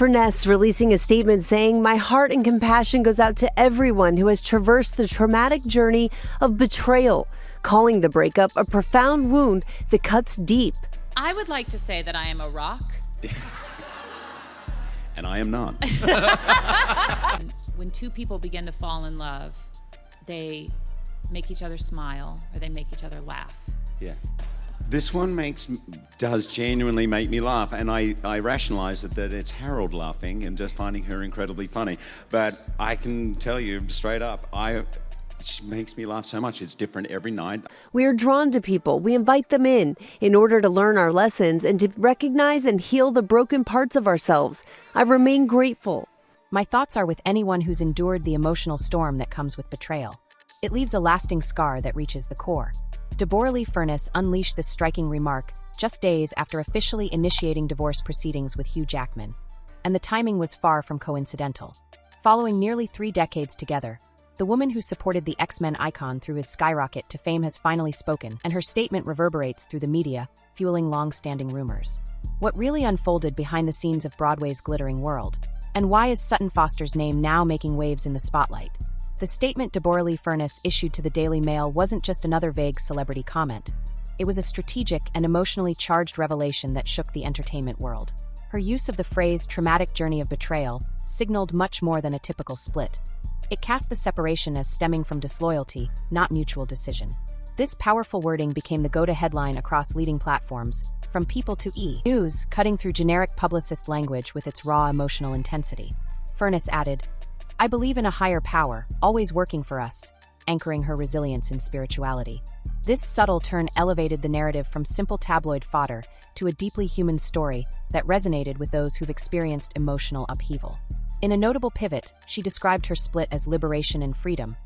Furness releasing a statement saying, "My heart and compassion goes out to everyone who has traversed the traumatic journey of betrayal," calling the breakup a profound wound that cuts deep. I would like to say that I am a rock. And I am not. When two people begin to fall in love, they make each other smile or they make each other laugh. Yeah. This one does genuinely make me laugh, and I rationalize it that it's Harold laughing and just finding her incredibly funny. But I can tell you straight up, she makes me laugh so much. It's different every night. We are drawn to people. We invite them in order to learn our lessons and to recognize and heal the broken parts of ourselves. I remain grateful. My thoughts are with anyone who's endured the emotional storm that comes with betrayal. It leaves a lasting scar that reaches the core. Deborra-Lee Furness unleashed this striking remark just days after officially initiating divorce proceedings with Hugh Jackman. And the timing was far from coincidental. Following nearly 3 decades together, the woman who supported the X-Men icon through his skyrocket to fame has finally spoken, and her statement reverberates through the media, fueling long-standing rumors. What really unfolded behind the scenes of Broadway's glittering world? And why is Sutton Foster's name now making waves in the spotlight? The statement Deborra-Lee Furness issued to the Daily Mail wasn't just another vague celebrity comment. It was a strategic and emotionally charged revelation that shook the entertainment world. Her use of the phrase "traumatic journey of betrayal" signaled much more than a typical split. It cast the separation as stemming from disloyalty, not mutual decision. This powerful wording became the go-to headline across leading platforms, from People to E! News, cutting through generic publicist language with its raw emotional intensity. Furness added, "I believe in a higher power, always working for us," anchoring her resilience in spirituality. This subtle turn elevated the narrative from simple tabloid fodder to a deeply human story that resonated with those who've experienced emotional upheaval. In a notable pivot, she described her split as liberation and freedom,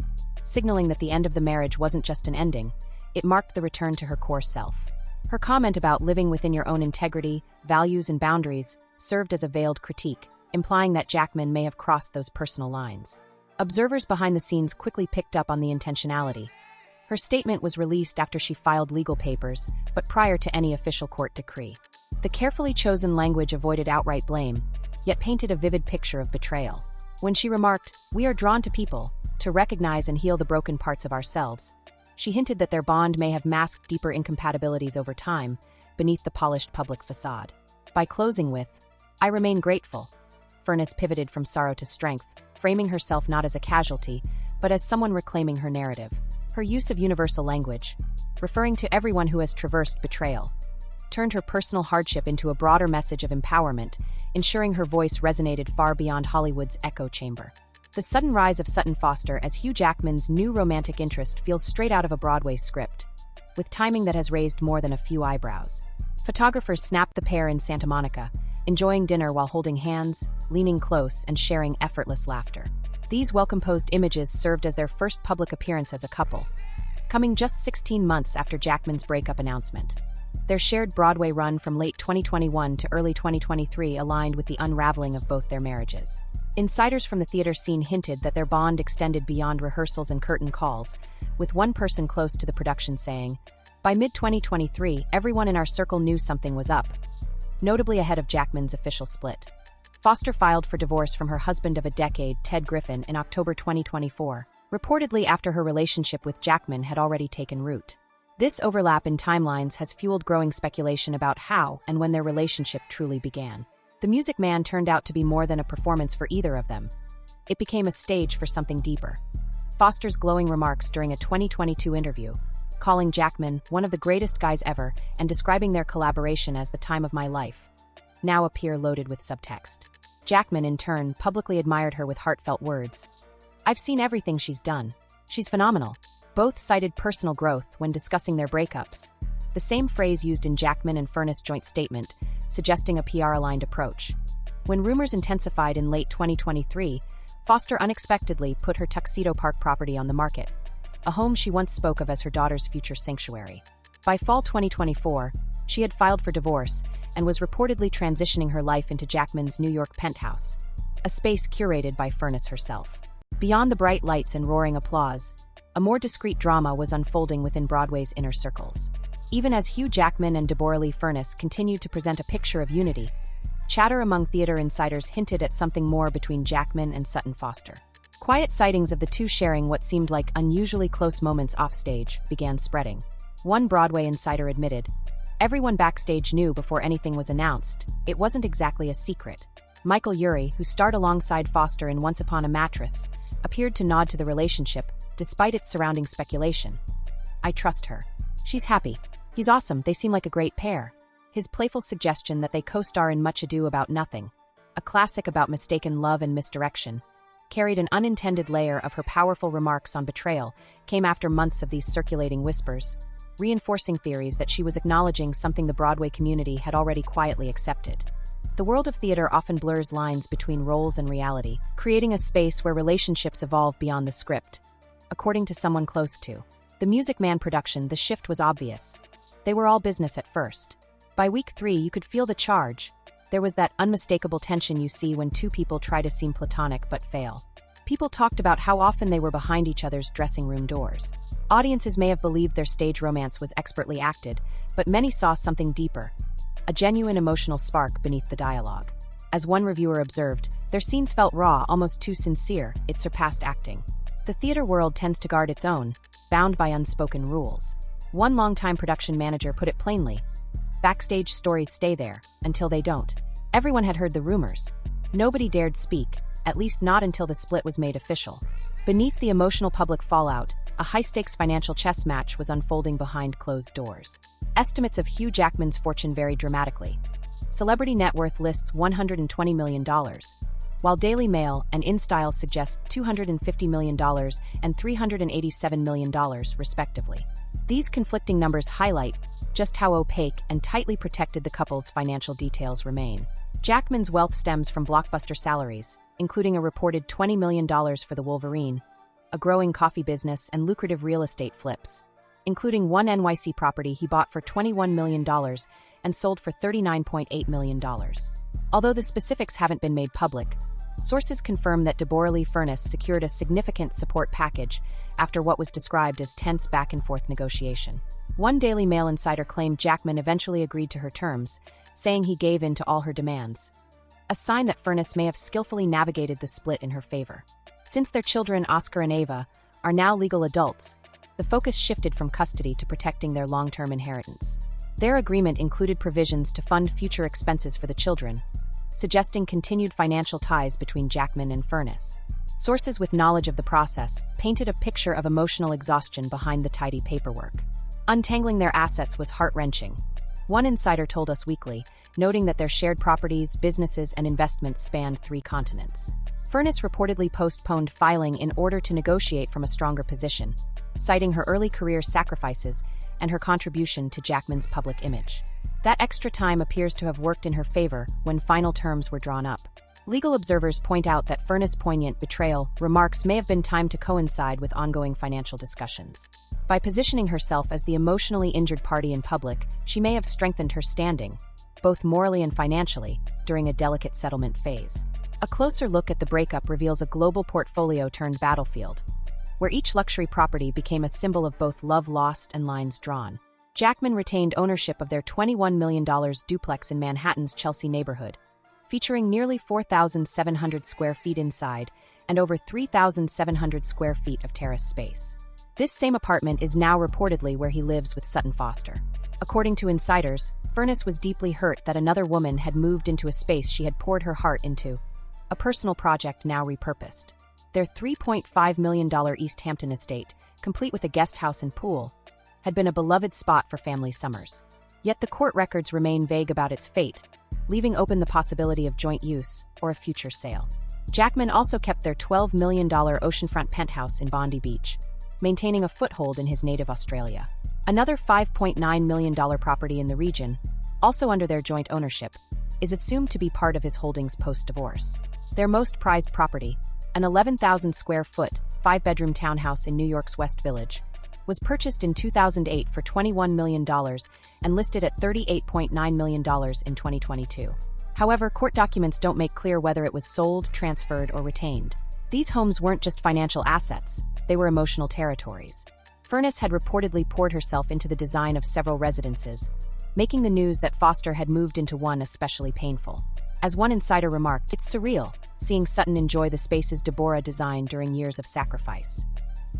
signaling that the end of the marriage wasn't just an ending, it marked the return to her core self. Her comment about living within your own integrity, values, and boundaries served as a veiled critique, implying that Jackman may have crossed those personal lines. Observers behind the scenes quickly picked up on the intentionality. Her statement was released after she filed legal papers, but prior to any official court decree. The carefully chosen language avoided outright blame, yet painted a vivid picture of betrayal. When she remarked, "We are drawn to people, to recognize and heal the broken parts of ourselves," she hinted that their bond may have masked deeper incompatibilities over time, beneath the polished public facade. By closing with, "I remain grateful," Furness pivoted from sorrow to strength, framing herself not as a casualty, but as someone reclaiming her narrative. Her use of universal language, referring to everyone who has traversed betrayal, turned her personal hardship into a broader message of empowerment, ensuring her voice resonated far beyond Hollywood's echo chamber. The sudden rise of Sutton Foster as Hugh Jackman's new romantic interest feels straight out of a Broadway script, with timing that has raised more than a few eyebrows. Photographers snapped the pair in Santa Monica, enjoying dinner while holding hands, leaning close, and sharing effortless laughter. These well-composed images served as their first public appearance as a couple, coming just 16 months after Jackman's breakup announcement. Their shared Broadway run from late 2021 to early 2023 aligned with the unraveling of both their marriages. Insiders from the theater scene hinted that their bond extended beyond rehearsals and curtain calls, with one person close to the production saying, "By mid-2023, everyone in our circle knew something was up," notably ahead of Jackman's official split. Foster filed for divorce from her husband of a decade, Ted Griffin, in October 2024, reportedly after her relationship with Jackman had already taken root. This overlap in timelines has fueled growing speculation about how and when their relationship truly began. The Music Man turned out to be more than a performance for either of them. It became a stage for something deeper. Foster's glowing remarks during a 2022 interview, calling Jackman one of the greatest guys ever and describing their collaboration as the time of my life, now appear loaded with subtext. Jackman, in turn, publicly admired her with heartfelt words. "I've seen everything she's done. She's phenomenal." Both cited personal growth when discussing their breakups, the same phrase used in Jackman and Furness' joint statement, suggesting a PR-aligned approach. When rumors intensified in late 2023, Foster unexpectedly put her Tuxedo Park property on the market, a home she once spoke of as her daughter's future sanctuary. By fall 2024, she had filed for divorce and was reportedly transitioning her life into Jackman's New York penthouse, a space curated by Furness herself. Beyond the bright lights and roaring applause, a more discreet drama was unfolding within Broadway's inner circles. Even as Hugh Jackman and Deborra-Lee Furness continued to present a picture of unity, Chatter among theater insiders hinted at something more between Jackman and Sutton Foster. Quiet sightings of the two sharing what seemed like unusually close moments offstage began spreading. One Broadway insider admitted, "Everyone backstage knew before anything was announced. It wasn't exactly a secret." Michael Urie, who starred alongside Foster in Once Upon a Mattress, appeared to nod to the relationship, despite its surrounding speculation. "I trust her. She's happy. He's awesome. They seem like a great pair." His playful suggestion that they co-star in Much Ado About Nothing, a classic about mistaken love and misdirection, carried an unintended layer of her powerful remarks on betrayal, came after months of these circulating whispers, reinforcing theories that she was acknowledging something the Broadway community had already quietly accepted. The world of theater often blurs lines between roles and reality, creating a space where relationships evolve beyond the script. According to someone close to the Music Man production, the shift was obvious. They were all business at first. By week 3, you could feel the charge. There was that unmistakable tension you see when two people try to seem platonic but fail. People talked about how often they were behind each other's dressing room doors. Audiences may have believed their stage romance was expertly acted, but many saw something deeper, a genuine emotional spark beneath the dialogue. As one reviewer observed, their scenes felt raw, almost too sincere. It surpassed acting. The theater world tends to guard its own, bound by unspoken rules. One longtime production manager put it plainly, "Backstage stories stay there, until they don't." Everyone had heard the rumors. Nobody dared speak, at least not until the split was made official. Beneath the emotional public fallout, a high-stakes financial chess match was unfolding behind closed doors. Estimates of Hugh Jackman's fortune varied dramatically. Celebrity net worth lists $120 million, while Daily Mail and InStyle suggest $250 million and $387 million, respectively. These conflicting numbers highlight just how opaque and tightly protected the couple's financial details remain. Jackman's wealth stems from blockbuster salaries, including a reported $20 million for The Wolverine, a growing coffee business, and lucrative real estate flips, including one NYC property he bought for $21 million and sold for $39.8 million. Although the specifics haven't been made public, sources confirm that Deborra-Lee Furness secured a significant support package after what was described as tense back-and-forth negotiation. One Daily Mail insider claimed Jackman eventually agreed to her terms, saying he gave in to all her demands, a sign that Furness may have skillfully navigated the split in her favor. Since their children, Oscar and Ava, are now legal adults, the focus shifted from custody to protecting their long-term inheritance. Their agreement included provisions to fund future expenses for the children, suggesting continued financial ties between Jackman and Furness. Sources with knowledge of the process painted a picture of emotional exhaustion behind the tidy paperwork. Untangling their assets was heart-wrenching. One insider told Us Weekly, noting that their shared properties, businesses, and investments spanned 3 continents. Furness reportedly postponed filing in order to negotiate from a stronger position, citing her early career sacrifices and her contribution to Jackman's public image. That extra time appears to have worked in her favor when final terms were drawn up. Legal observers point out that Furness' poignant betrayal remarks may have been timed to coincide with ongoing financial discussions. By positioning herself as the emotionally injured party in public, she may have strengthened her standing, both morally and financially, during a delicate settlement phase. A closer look at the breakup reveals a global portfolio turned battlefield, where each luxury property became a symbol of both love lost and lines drawn. Jackman retained ownership of their $21 million duplex in Manhattan's Chelsea neighborhood, featuring nearly 4,700 square feet inside and over 3,700 square feet of terrace space. This same apartment is now reportedly where he lives with Sutton Foster. According to insiders, Furness was deeply hurt that another woman had moved into a space she had poured her heart into, a personal project now repurposed. Their $3.5 million East Hampton estate, complete with a guest house and pool, had been a beloved spot for family summers. Yet the court records remain vague about its fate, leaving open the possibility of joint use or a future sale. Jackman also kept their $12 million oceanfront penthouse in Bondi Beach, maintaining a foothold in his native Australia. Another $5.9 million property in the region, also under their joint ownership, is assumed to be part of his holdings post-divorce. Their most prized property, an 11,000 square foot, 5-bedroom townhouse in New York's West Village, was purchased in 2008 for $21 million and listed at $38.9 million in 2022. However, court documents don't make clear whether it was sold, transferred, or retained. These homes weren't just financial assets, they were emotional territories. Furness had reportedly poured herself into the design of several residences, making the news that Foster had moved into one especially painful. As one insider remarked, "It's surreal, seeing Sutton enjoy the spaces Deborah designed during years of sacrifice."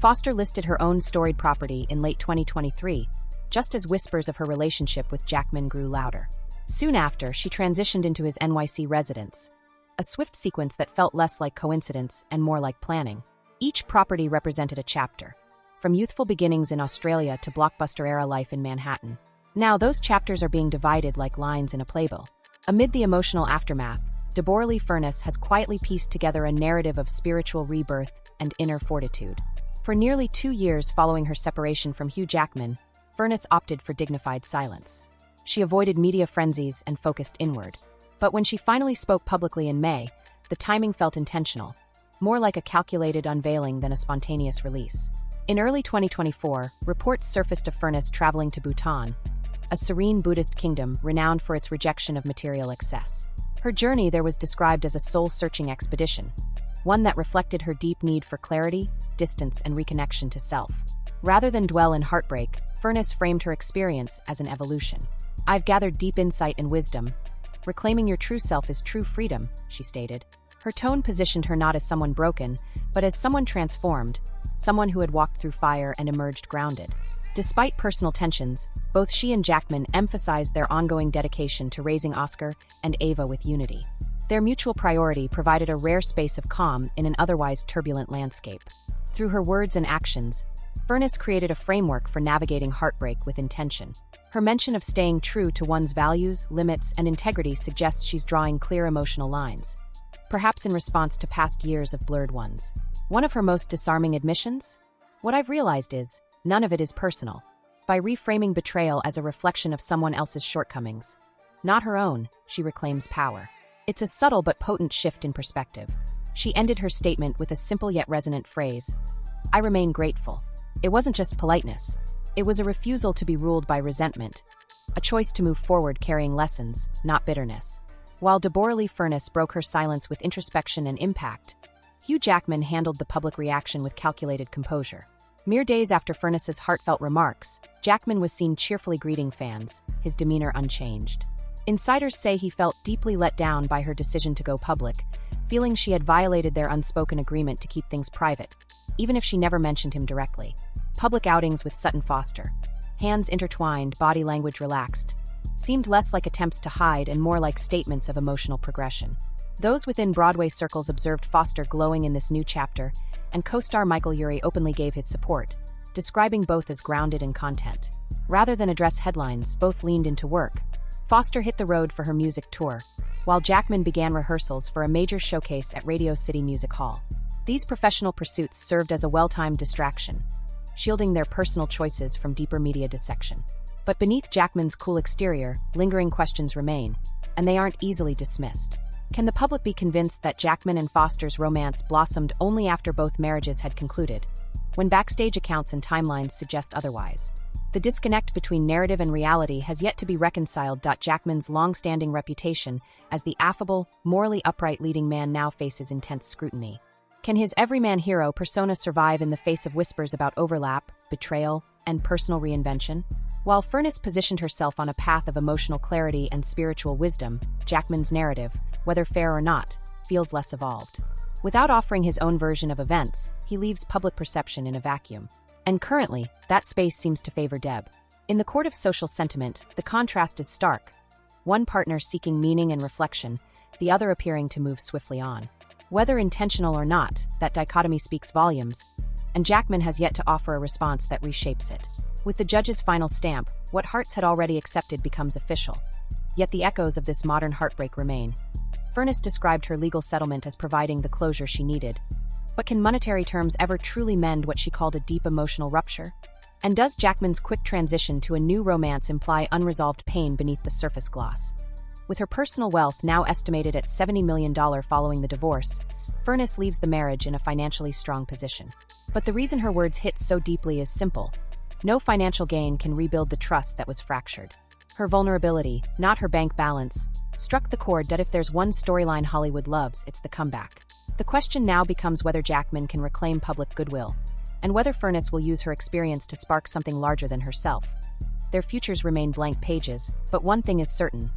Foster listed her own storied property in late 2023, just as whispers of her relationship with Jackman grew louder. Soon after, she transitioned into his NYC residence, a swift sequence that felt less like coincidence and more like planning. Each property represented a chapter, from youthful beginnings in Australia to blockbuster-era life in Manhattan. Now, those chapters are being divided like lines in a playbill. Amid the emotional aftermath, Deborra-Lee Furness has quietly pieced together a narrative of spiritual rebirth and inner fortitude. For nearly 2 years following her separation from Hugh Jackman, Furness opted for dignified silence. She avoided media frenzies and focused inward. But when she finally spoke publicly in May, the timing felt intentional, more like a calculated unveiling than a spontaneous release. In early 2024, reports surfaced of Furness traveling to Bhutan, a serene Buddhist kingdom renowned for its rejection of material excess. Her journey there was described as a soul-searching expedition, one that reflected her deep need for clarity, distance, and reconnection to self. Rather than dwell in heartbreak, Furness framed her experience as an evolution. "I've gathered deep insight and wisdom. Reclaiming your true self is true freedom," she stated. Her tone positioned her not as someone broken, but as someone transformed, someone who had walked through fire and emerged grounded. Despite personal tensions, both she and Jackman emphasized their ongoing dedication to raising Oscar and Ava with unity. Their mutual priority provided a rare space of calm in an otherwise turbulent landscape. Through her words and actions, Furness created a framework for navigating heartbreak with intention. Her mention of staying true to one's values, limits, and integrity suggests she's drawing clear emotional lines, perhaps in response to past years of blurred ones. One of her most disarming admissions? "What I've realized is, none of it is personal." By reframing betrayal as a reflection of someone else's shortcomings, not her own, she reclaims power. It's a subtle but potent shift in perspective. She ended her statement with a simple yet resonant phrase: "I remain grateful." It wasn't just politeness. It was a refusal to be ruled by resentment, a choice to move forward carrying lessons, not bitterness. While Deborra-Lee Furness broke her silence with introspection and impact, Hugh Jackman handled the public reaction with calculated composure. Mere days after Furness's heartfelt remarks, Jackman was seen cheerfully greeting fans, his demeanor unchanged. Insiders say he felt deeply let down by her decision to go public, feeling she had violated their unspoken agreement to keep things private, even if she never mentioned him directly. Public outings with Sutton Foster, hands intertwined, body language relaxed, seemed less like attempts to hide and more like statements of emotional progression. Those within Broadway circles observed Foster glowing in this new chapter, and co-star Michael Urie openly gave his support, describing both as grounded in content. Rather than address headlines, both leaned into work. Foster hit the road for her music tour, while Jackman began rehearsals for a major showcase at Radio City Music Hall. These professional pursuits served as a well-timed distraction, shielding their personal choices from deeper media dissection. But beneath Jackman's cool exterior, lingering questions remain, and they aren't easily dismissed. Can the public be convinced that Jackman and Foster's romance blossomed only after both marriages had concluded, when backstage accounts and timelines suggest otherwise? The disconnect between narrative and reality has yet to be reconciled. Jackman's long-standing reputation as the affable, morally upright leading man now faces intense scrutiny. Can his everyman hero persona survive in the face of whispers about overlap, betrayal, and personal reinvention? While Furness positioned herself on a path of emotional clarity and spiritual wisdom, Jackman's narrative, whether fair or not, feels less evolved. Without offering his own version of events, he leaves public perception in a vacuum. And currently, that space seems to favor Deb. In the court of social sentiment, the contrast is stark. One partner seeking meaning and reflection, the other appearing to move swiftly on. Whether intentional or not, that dichotomy speaks volumes, and Jackman has yet to offer a response that reshapes it. With the judge's final stamp, what hearts had already accepted becomes official. Yet the echoes of this modern heartbreak remain. Furness described her legal settlement as providing the closure she needed. But can monetary terms ever truly mend what she called a deep emotional rupture? And does Jackman's quick transition to a new romance imply unresolved pain beneath the surface gloss? With her personal wealth now estimated at $70 million following the divorce, Furness leaves the marriage in a financially strong position. But the reason her words hit so deeply is simple. No financial gain can rebuild the trust that was fractured. Her vulnerability, not her bank balance, struck the chord that if there's one storyline Hollywood loves, it's the comeback. The question now becomes whether Jackman can reclaim public goodwill, and whether Furness will use her experience to spark something larger than herself. Their futures remain blank pages, but one thing is certain.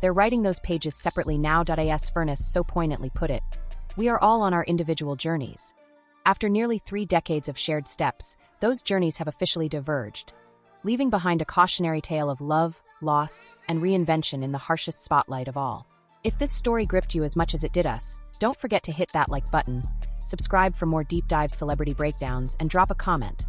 They're writing those pages separately now. As Furness so poignantly put it, we are all on our individual journeys. After nearly 3 decades of shared steps, those journeys have officially diverged, leaving behind a cautionary tale of love, loss, and reinvention in the harshest spotlight of all. If this story gripped you as much as it did us, don't forget to hit that like button, subscribe for more deep dive celebrity breakdowns, and drop a comment.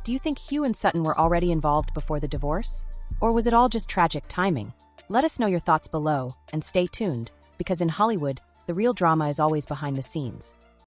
Do you think Hugh and Sutton were already involved before the divorce? Or was it all just tragic timing? Let us know your thoughts below, and stay tuned, because in Hollywood, the real drama is always behind the scenes.